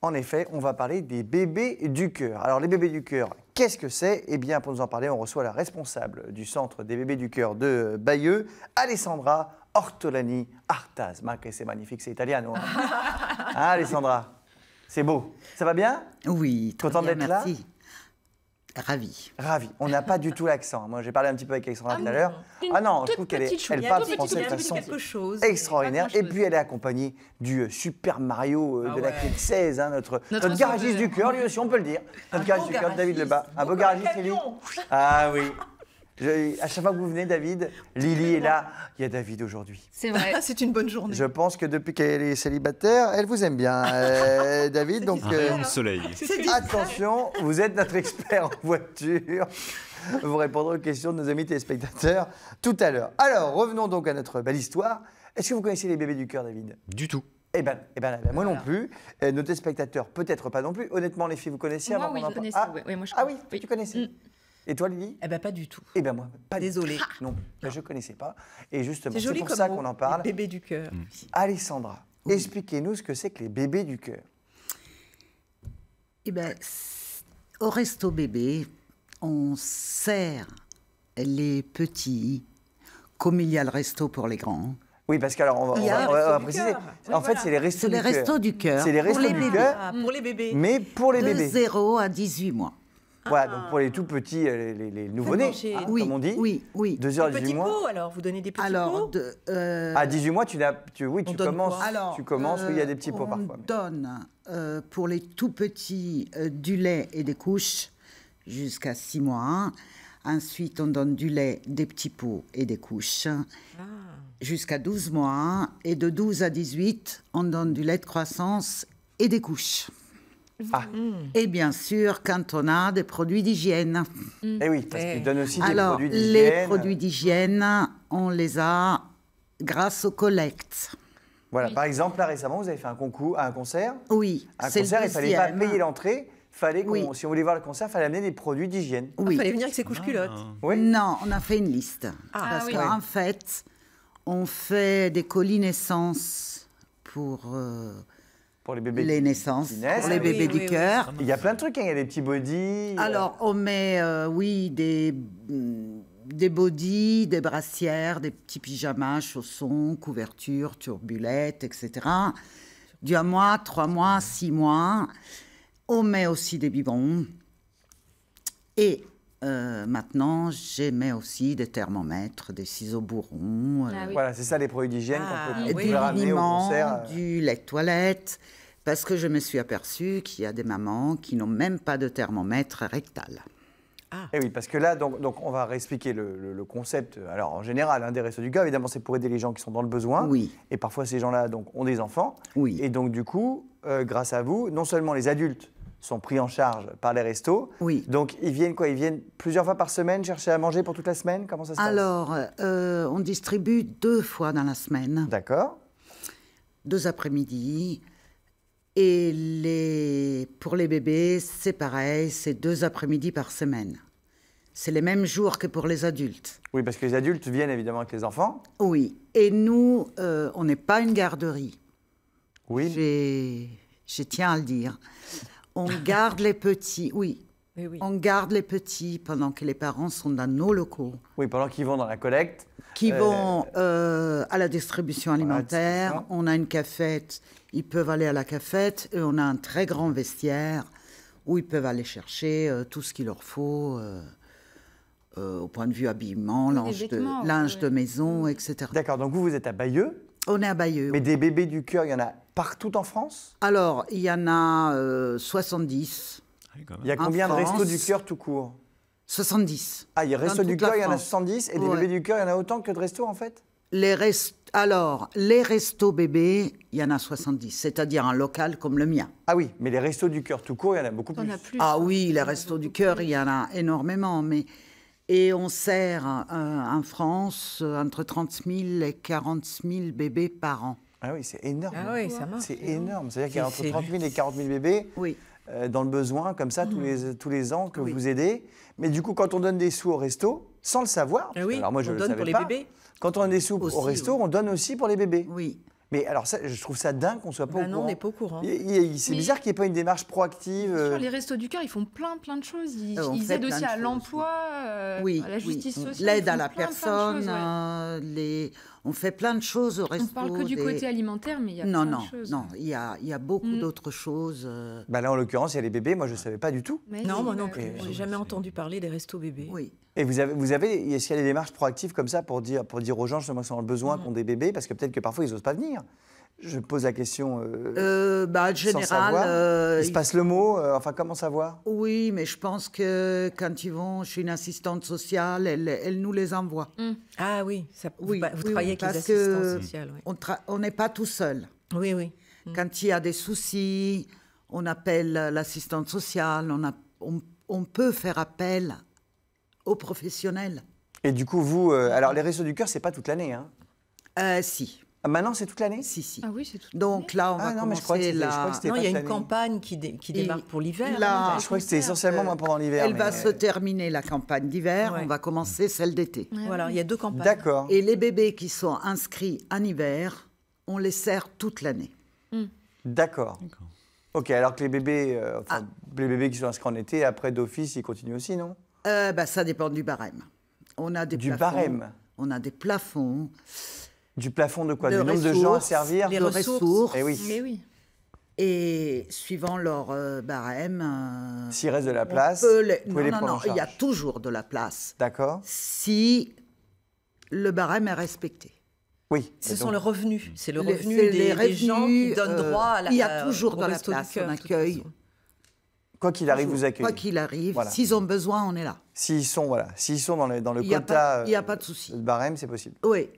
En effet, on va parler des bébés du cœur. Alors, les bébés du cœur, qu'est-ce que c'est? Eh bien, pour nous en parler, on reçoit la responsable du centre des bébés du cœur de Bayeux, Alessandra Ortolani Artaz. Ma che c'est magnifique, c'est italiano. Hein, Alessandra? C'est beau. Ça va bien? Oui, très Contente bien, d'être là? merci. Ravi. Ravi. On n'a pas du tout l'accent. Moi, j'ai parlé un petit peu avec Alexandra tout à l'heure. Ah non, je trouve qu'elle parle français de façon extraordinaire. Et puis, elle est accompagnée du Super Mario de la clé de 16, hein, notre garagiste du cœur, lui aussi, on peut le dire. Notre garagiste du cœur, David Lebas. Un beau garagiste, Lily. Ah oui. À chaque fois que vous venez, David, Lily est là. Il y a David aujourd'hui. C'est vrai. C'est une bonne journée. Je pense que depuis qu'elle est célibataire, elle vous aime bien, David. Donc, rayon de soleil. Attention, vous êtes notre expert en voiture. Vous répondrez aux questions de nos amis téléspectateurs tout à l'heure. Alors, revenons donc à notre belle histoire. Est-ce que vous connaissez les bébés du cœur, David? Du tout. Eh ben, moi non plus. Nos téléspectateurs, peut-être pas non plus. Honnêtement, les filles, vous connaissiez avant Moi, oui, qu'on en je parle? connaissais. Oui, moi, je Ah oui, connais. tu connaissais. Et toi, Lily? Eh ben pas du tout. Eh bien, moi, pas Désolée. Non, ben, je ne connaissais pas. Et justement, C'est c'est joli pour comme ça mot, qu'on en parle. les bébés du cœur. Alessandra, expliquez-nous ce que c'est que les bébés du cœur. Eh ben, au resto bébé, on sert les petits comme il y a le resto pour les grands. Oui, parce qu'alors, on va préciser. En fait, c'est les restos C'est du les cœur. restos du cœur. C'est les pour restos les du bébés. cœur, Pour les bébés. mais pour les De bébés. 0 à 18 mois. Voilà, donc pour les tout petits, les nouveau-nés, manger. hein, Oui, comme on dit. oui, oui. 2 heures, Des 18 petits mois. pots, alors vous donnez des petits Alors, pots. À 18 mois, tu donne commences. quoi Alors, Tu commences, oui, il y a des petits pots on parfois. donne pour les tout petits du lait et des couches jusqu'à 6 mois. Ensuite, on donne du lait, des petits pots et des couches jusqu'à 12 mois. Et de 12 à 18, on donne du lait de croissance et des couches. Ah, Et bien sûr, quand on a des produits d'hygiène. et oui, parce qu'ils donnent aussi des Alors, produits les d'hygiène. produits d'hygiène, on les a grâce aux collectes. Voilà, par exemple, là récemment, vous avez fait un concours, un concert. Oui, Un c'est concert, le il ne fallait pas deuxième. payer l'entrée. Oui. Si on voulait voir le concert, il fallait amener des produits d'hygiène. Il Oui. fallait venir avec ses couches culottes. Oui. Non, on a fait une liste. Ah, Parce oui. qu'en fait, on fait des colis naissance pour Pour les bébés les qui naissances, naissent. pour les Ah oui, bébés oui, du oui. cœur. Il y a plein de trucs, hein. Il y a des petits bodys. Alors, on met, oui, des bodys, des brassières, des petits pyjamas, chaussons, couvertures, turbulettes, etc. Du 1 mois, 3 mois, 6 mois. On met aussi des biberons. Et maintenant, j'émets aussi des thermomètres, des ciseaux bourrons, Ah oui. Voilà, c'est ça les produits d'hygiène qu'on et peut du ramener au liniment, concert. du lait de toilette. Parce que je me suis aperçue qu'il y a des mamans qui n'ont même pas de thermomètre rectal. Et oui, parce que là, donc on va réexpliquer le concept. Alors, en général, des restos du cœur, évidemment, c'est pour aider les gens qui sont dans le besoin. Oui. Et parfois, ces gens-là donc, ont des enfants. Oui. Et donc, du coup, grâce à vous, non seulement les adultes sont pris en charge par les restos. Oui. Donc, ils viennent quoi? Ils viennent plusieurs fois par semaine chercher à manger pour toute la semaine? Comment ça se passe? Alors, on distribue 2 fois dans la semaine, D'accord. 2 après-midi. Et pour les bébés, c'est pareil, c'est 2 après-midi par semaine. C'est les mêmes jours que pour les adultes. Oui, parce que les adultes viennent évidemment avec les enfants. Oui. Et nous, on n'est pas une garderie. Oui. Je tiens à le dire. On garde les petits, oui. Oui, oui. On garde les petits pendant que les parents sont dans nos locaux, Oui, pendant qu'ils vont dans la collecte. qui vont à la distribution alimentaire. c'est ça. On a une cafette, ils peuvent aller à la cafette. Et on a un très grand vestiaire où ils peuvent aller chercher tout ce qu'il leur faut au point de vue habillement, vêtements, linge de oui. maison, etc. D'accord, donc vous êtes à Bayeux. On est à Bayeux. Mais des bébés du cœur, il y en a partout en France? Alors, il y en a 70. Il y a En combien de restos France, du cœur tout court? 70. Ah, il y a restos Dans du toute la cœur, il y en a France. 70, et des Ouais. bébés du cœur, il y en a autant que de restos en fait? Alors, les restos bébés, il y en a 70, c'est-à-dire un local comme le mien. Ah oui, mais les restos du cœur tout court, il y en a beaucoup plus. On a plus. Ah oui, les restos du cœur, il y en a énormément, et on sert en France entre 30 000 et 40 000 bébés par an. Ah oui, c'est énorme. Ah oui, ça marche. C'est énorme. C'est-à-dire qu'il y a entre C'est- 30 000 et 40 000 bébés Oui. dans le besoin, comme ça, tous les ans que Oui. vous aidez. Mais du coup, quand on donne des sous au resto, sans le savoir, Ah oui, alors moi je on le donne savais pour les pas, bébés. quand on donne des sous Aussi, au resto, oui. on donne aussi pour les bébés. Oui. Mais alors, ça, je trouve ça dingue qu'on ne soit pas au courant. Non, on n'est pas au courant. C'est bizarre qu'il n'y ait pas une démarche proactive. Sur les Restos du Cœur, ils font plein de choses. Ils aident aussi à l'emploi, à la justice sociale. L'aide à la personne, on fait plein de choses au resto. On parle que du côté alimentaire, mais il y a plein de choses. Non, il y a beaucoup d'autres choses. Là, en l'occurrence, il y a les bébés. Moi, je ne savais pas du tout. Non, moi non plus. Je n'ai jamais entendu parler des restos bébés. Oui. Et est-ce qu'il y a des démarches proactives comme ça pour dire aux gens justement qui sont dans le besoin, qui ont des bébés, parce que peut-être que parfois ils n'osent pas venir. Je pose la question. En général, il se passe le mot. Comment savoir? Oui, mais je pense que quand ils vont chez une assistante sociale, elle nous les envoie. Ah oui, vous travaillez avec les parce assistantes sociales. Oui. On n'est pas tout seul. Oui. Quand il y a des soucis, on appelle l'assistante sociale. On peut faire appel aux professionnels. Et du coup, vous, alors les Restos du Cœur, c'est pas toute l'année, hein? Si. Maintenant, c'est toute l'année? Si. Ah oui, c'est toute l'année. Donc là, on va commencer Non, il y a une campagne qui démarre pour l'hiver. Là, je crois que c'était essentiellement pendant l'hiver. Elle va se terminer, la campagne d'hiver. Ouais. On va commencer celle d'été. Voilà, il y a 2 campagnes. D'accord. Et les bébés qui sont inscrits en hiver, on les sert toute l'année. D'accord. Ok, alors que les bébés, les bébés qui sont inscrits en été, après d'office, ils continuent aussi, non? Ça dépend du barème. On a des plafonds. Barème? On a des plafonds. Du plafond de quoi? Du nombre de gens à servir? Les ressources. Eh oui. Mais oui. Et suivant leur barème... S'il reste de la place, non, il y a toujours de la place. D'accord. Si le barème est respecté. Oui. Ce sont les revenus. C'est le revenu des gens qui donnent droit à la... Il y a toujours de la place, on accueille. Quoi qu'il arrive, vous accueillez. Quoi qu'il arrive, s'ils ont besoin, on est là. S'ils sont dans le quota... Il n'y a pas de souci. Le barème, c'est possible. Oui.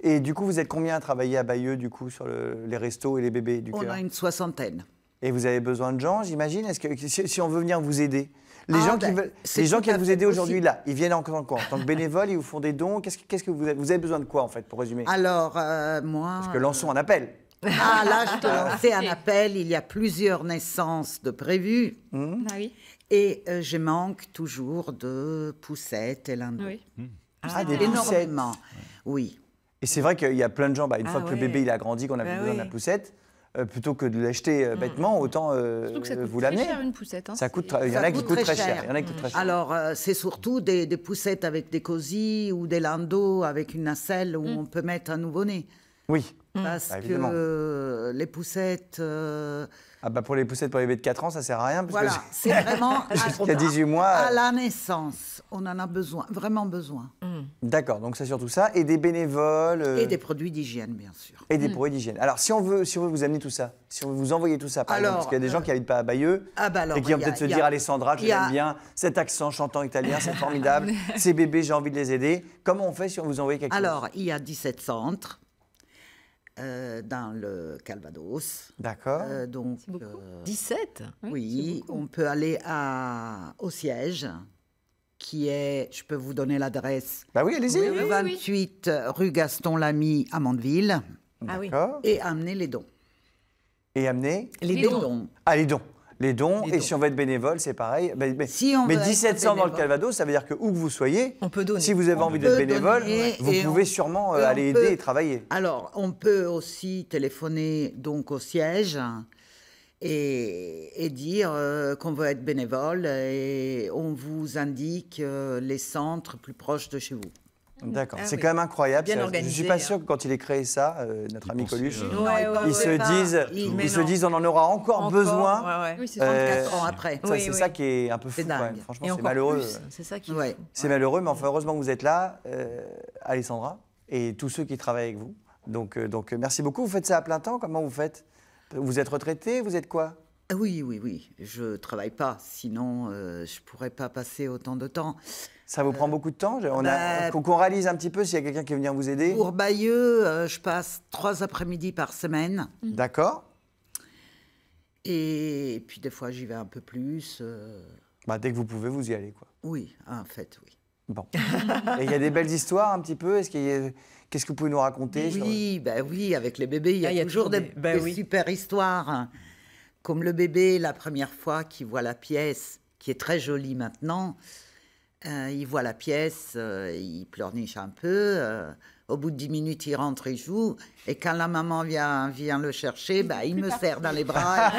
Et du coup, vous êtes combien à travailler à Bayeux, du coup, sur les restos et les bébés du Cœur? On a une 60aine. Et vous avez besoin de gens, j'imagine? Est-ce que si on veut venir vous aider, les gens qui veulent vous aider aujourd'hui, là, ils viennent en tant que bénévoles, ils vous font des dons. Qu'est-ce que vous avez besoin de quoi, en fait, pour résumer? Alors, moi... Parce que lançons un appel. Là, je te lançais un appel. Il y a plusieurs naissances de prévues. Ah oui. Et je manque toujours de poussettes et lingots. Oui. Des poussettes. Oui. Et c'est vrai qu'il y a plein de gens, une fois que le bébé il a grandi, qu'on a plus besoin de la poussette, plutôt que de l'acheter bêtement, autant vous l'amener. Ça coûte très cher une poussette. Il y en a qui coûtent très cher. Alors, c'est surtout des poussettes avec des cosy ou des landaux avec une nacelle où on peut mettre un nouveau-né. Oui. Parce que les poussettes... pour les poussettes pour les bébés de 4 ans, ça ne sert à rien. Voilà, c'est vraiment... Jusqu'à 18 mois... À la naissance, on en a besoin, vraiment besoin. D'accord, donc c'est surtout ça. Et des bénévoles... Et des produits d'hygiène, bien sûr. Et des produits d'hygiène. Alors, si on veut vous amener tout ça, si on veut vous envoyer tout ça, par exemple, parce qu'il y a des gens qui n'habitent pas à Bayeux, et qui vont peut-être se dire, Alessandra, je l'aime bien, cet accent chantant italien, c'est formidable, ces bébés, j'ai envie de les aider. Comment on fait si on vous envoie quelque chose? Alors, il y a 17 centres. Dans le Calvados. D'accord. Donc, 17? Oui, on peut aller au siège, qui est, je peux vous donner l'adresse. Bah oui, allez-y. 28 rue Gaston Lamy à Mandeville. Ah oui. Et amener les dons. Et amener les dons. Ah, les dons. Les dons, et si on veut être bénévole, c'est pareil. Mais 1700 dans le Calvados, ça veut dire que où que vous soyez, on peut donner. Si vous avez envie d'être bénévole, vous pouvez sûrement aller aider et travailler. Alors, on peut aussi téléphoner donc au siège et dire qu'on veut être bénévole et on vous indique les centres plus proches de chez vous. D'accord, c'est quand même incroyable. Bien je organisé, ne suis pas sûr que quand il ait créé ça, notre ami Coluche, ils se disent on en aura encore besoin. Oui, c'est 34 ans après. C'est ça qui est un peu fou. Franchement, c'est malheureux. C'est ça qui C'est malheureux, mais enfin, heureusement que vous êtes là, Alessandra, et tous ceux qui travaillent avec vous. Donc merci beaucoup. Vous faites ça à plein temps? Comment vous faites? Vous êtes retraité? Vous êtes quoi? Oui. Je ne travaille pas. Sinon, je ne pourrais pas passer autant de temps. Ça vous prend beaucoup de temps? Qu'on réalise un petit peu s'il y a quelqu'un qui veut venir vous aider. Pour Bayeux, je passe 3 après-midi par semaine. D'accord. Et puis des fois, j'y vais un peu plus. Dès que vous pouvez, vous y allez, quoi. Oui, en fait, oui. Bon. Et il y a des belles histoires un petit peu? Qu'est-ce que vous pouvez nous raconter? Oui, avec les bébés, il y a toujours des super histoires. Comme le bébé, la première fois qu'il voit la pièce, qui est très jolie maintenant... il voit la pièce, il pleurniche un peu. Au bout de 10 minutes, il rentre, il joue. Et quand la maman vient le chercher, il me serre dans les bras.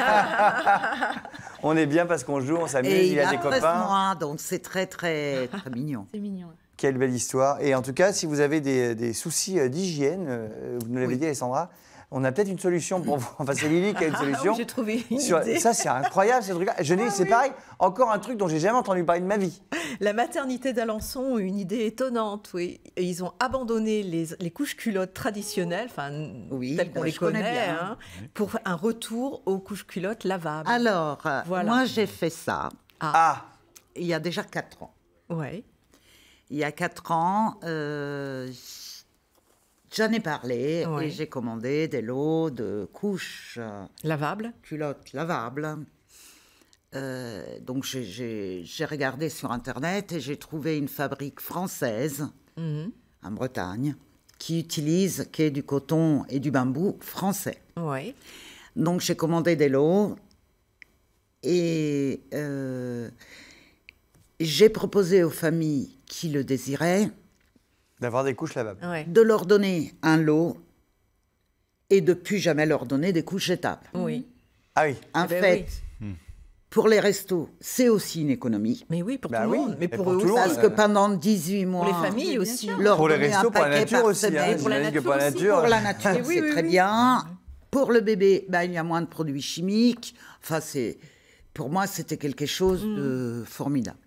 On est bien parce qu'on joue, on s'amuse, il a des copains. 13 mois, donc c'est très, très, très mignon. C'est mignon. Quelle belle histoire. Et en tout cas, si vous avez des soucis d'hygiène, vous nous l'avez dit, Alessandra, on a peut-être une solution pour vous. Enfin, c'est Lily qui a une solution. Oui, j'ai trouvé une idée. Ça, c'est incroyable, ce truc-là. C'est pareil, encore un truc dont j'ai jamais entendu parler de ma vie. La maternité d'Alençon a une idée étonnante, oui. Et ils ont abandonné les couches culottes traditionnelles, telles qu'on les connaît, pour un retour aux couches culottes lavables. Alors, moi, j'ai fait ça. Il y a déjà 4 ans. Oui. Il y a 4 ans, j'en ai parlé et j'ai commandé des lots de couches lavables, culottes lavables. Donc j'ai regardé sur Internet et j'ai trouvé une fabrique française en Bretagne qui est du coton et du bambou français. Oui. Donc j'ai commandé des lots et j'ai proposé aux familles qui le désiraient d'avoir des couches lavables. De leur donner un lot et de plus jamais leur donner des couches jetables. Oui. Ah oui. En fait, pour les restos, c'est aussi une économie. Mais oui, pour tout le monde. Mais pour eux aussi. Parce que pendant 18 mois... Pour les familles aussi. Pour les restos, pour la nature aussi. Pour la nature, c'est très bien. Pour le bébé, il y a moins de produits chimiques. Enfin, pour moi, c'était quelque chose de formidable.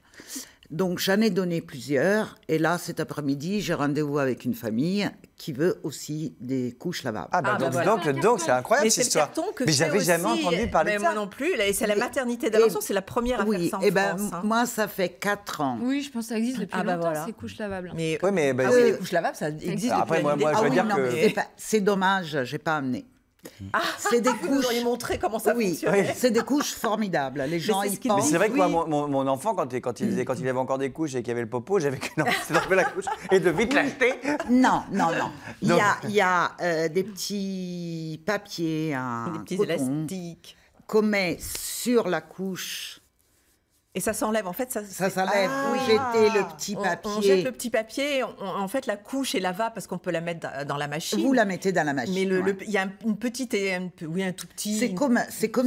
Donc, j'en ai donné plusieurs. Et là, cet après-midi, j'ai rendez-vous avec une famille qui veut aussi des couches lavables. Donc, c'est incroyable cette histoire. Mais j'avais jamais entendu parler de ça. Moi non plus. C'est la maternité d'Alençon, c'est la première à faire ça en France. Moi, ça fait 4 ans. Oui, je pense que ça existe depuis longtemps, ces couches lavables. Mais les couches lavables, ça existe après, moi, je veux dire que... C'est dommage, j'ai pas amené. C'est des couches. Vous auriez montré comment ça fonctionnait. Oui, c'est des couches formidables. Les gens y pensent. Mais c'est vrai que moi, mon enfant, quand il avait encore des couches et qu'il y avait le popo, j'avais qu'une envie d'enlever la couche et de vite l'acheter. Non. Il y a des petits papiers, des petits élastiques qu'on met sur la couche. Et ça s'enlève, en fait, ça s'enlève. Vous jetez le petit papier. On jette le petit papier. En fait, la couche est lavable parce qu'on peut la mettre dans la machine. Vous la mettez dans la machine. Mais il y a une petite un tout petit. C'est comme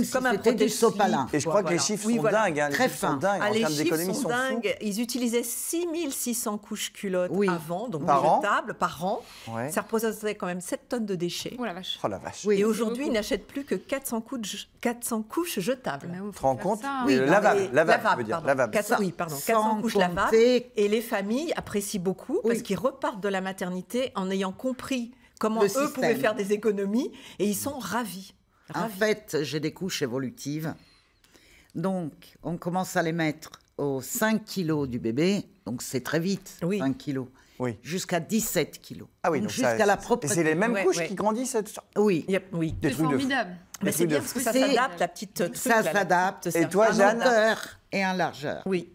si c'était du sopalin. Et je crois que les chiffres sont dingues. Très fins. Les chiffres sont dingues. Ils utilisaient 6600 couches culottes avant, donc jetables, par an. Ça représentait quand même 7 tonnes de déchets. Oh la vache. Et aujourd'hui, ils n'achètent plus que 400 couches jetables. Tu te rends compte? Lavable. 400 couches lavables. Et les familles apprécient beaucoup parce qu'ils repartent de la maternité en ayant compris comment eux pouvaient faire des économies et ils sont ravis. En fait, j'ai des couches évolutives. Donc, on commence à les mettre aux 5 kilos du bébé. Donc, c'est très vite, 5 kilos. Oui. Jusqu'à 17 kilos. Ah oui, donc jusqu'à la propre. Et c'est les mêmes couches qui grandissent Oui. C'est formidable. Mais c'est bien parce que ça s'adapte, la petite truc. Ça s'adapte. Et toi, Jeanne? En hauteur et en largeur. Oui.